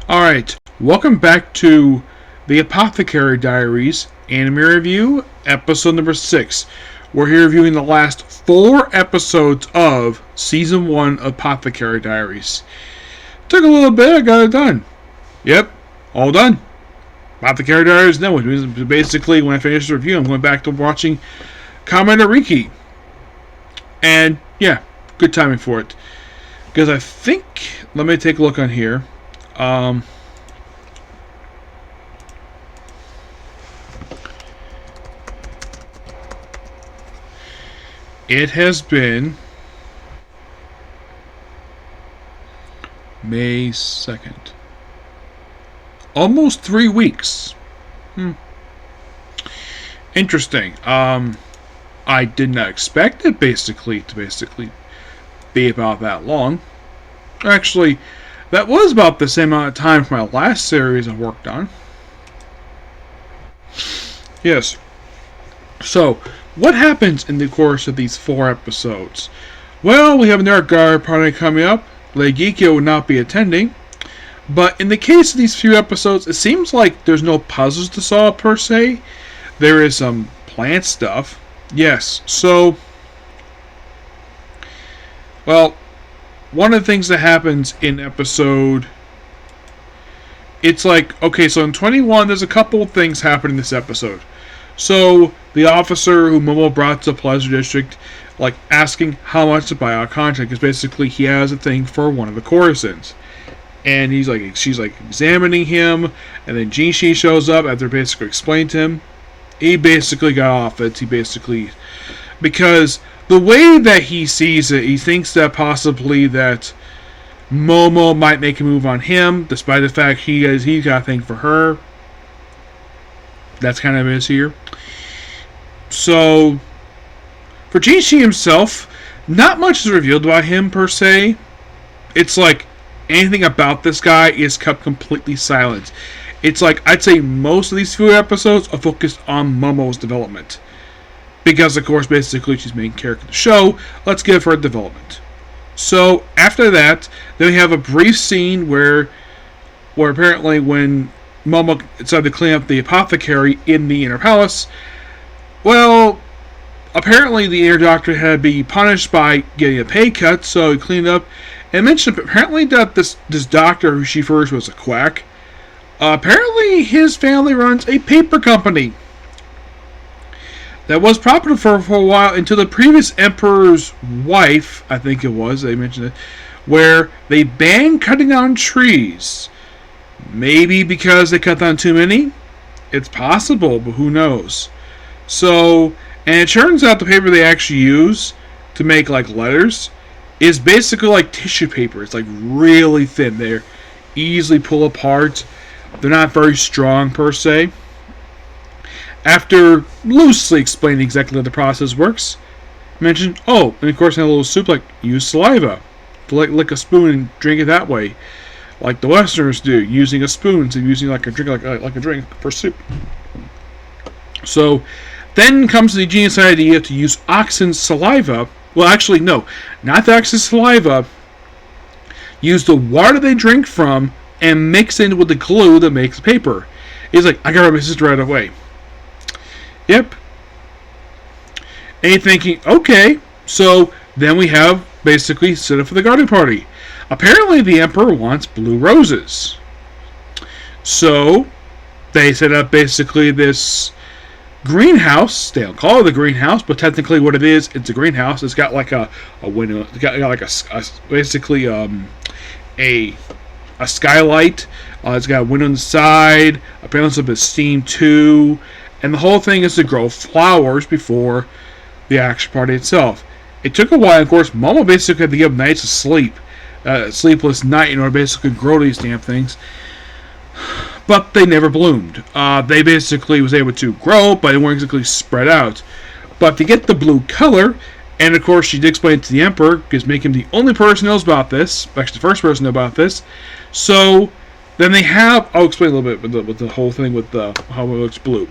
Alright, welcome back to the Apothecary Diaries anime review, episode number 6. We're here reviewing the last 4 episodes of Season 1 of Apothecary Diaries. Took a little bit, I got it done. Yep, all done. Apothecary Diaries done, which means basically when I finish the review, I'm going back to watching Kamen Riki. And yeah, good timing for it. Because I think, let me take a look on here. It has been May 2nd. Almost 3 weeks. Interesting. I did not expect it to be about that long. Actually, that was about the same amount of time for my last series I worked on. Yes. So, what happens in the course of these 4 episodes? Well, we have another guard party coming up. Leigikyo will not be attending. But in the case of these few episodes, it seems like there's no puzzles to solve per se. There is some plant stuff. Yes, so... Well, one of the things that happens in episode... It's like, okay, so in 21, there's a couple of things happening in this episode. So, the officer who Momo brought to the Pleasure District, like, asking how much to buy out contract, because basically he has a thing for one of the courtesans. And she's examining him, and then Jinshi shows up after basically explained to him. He basically got off it. Because the way that he sees it, he thinks that possibly that Momo might make a move on him, despite the fact he's got a thing for her. That's kind of his here. So, for Jinshi himself, not much is revealed about him per se. It's like anything about this guy is kept completely silent. It's like, I'd say most of these few episodes are focused on Momo's development. Because, of course, basically she's main character of the show. Let's give her development. So, after that, then we have a brief scene where apparently when Momo decided to clean up the apothecary in the inner palace, well, apparently the inner doctor had to be punished by getting a pay cut, so he cleaned up. And mentioned apparently that this doctor who she first was a quack. Apparently his family runs a paper company that was profitable for a while until the previous emperor's wife, I think it was, they mentioned it, where they banned cutting down trees. Maybe because they cut down too many? It's possible, but who knows. So, and it turns out the paper they actually use to make like letters is basically like tissue paper. It's like really thin. They're easily pull apart. They're not very strong per se. After loosely explaining exactly how the process works, mentioned, and of course in a little soup, like use saliva. Lick a spoon and drink it that way. Like the Westerners do, using a spoon instead of using like a drink for soup. So then comes the genius idea to use oxen's saliva. Well, actually, no, not the oxen's saliva. Use the water they drink from and mix it with the glue that makes paper. He's like, I gotta resist right away. Yep. And you're thinking, okay, so then we have basically set up for the garden party. Apparently the emperor wants blue roses. So they set up basically this greenhouse. They don't call it the greenhouse, but technically what it is, it's a greenhouse. It's got like a window. It's got like basically a skylight. It's got a window on the side. Apparently it's a bit of steam too. And the whole thing is to grow flowers before the action party itself. It took a while. Of course, Momo basically had to give nights of sleep. Sleepless night in order to basically grow these damn things. But they never bloomed. They basically was able to grow, but they weren't exactly spread out. But to get the blue color, and of course she did explain it to the Emperor, because make him the only person who knows about this, actually the first person to know about this. So then they have, I'll explain a little bit with the whole thing with how it looks blue.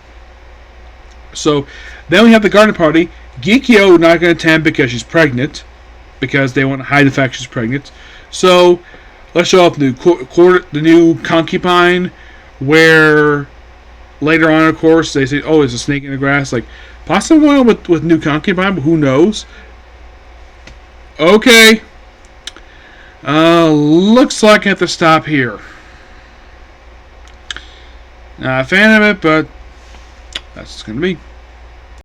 So then we have the garden party. Gikyo not going to attend because she's pregnant, because they want to hide the fact she's pregnant. So let's show off the new concubine, where later on, of course, they say, "Oh, there's a snake in the grass." Like, possibly going on with new concubine, but who knows? Okay. Looks like I have to stop here. Not a fan of it, but that's what's going to be.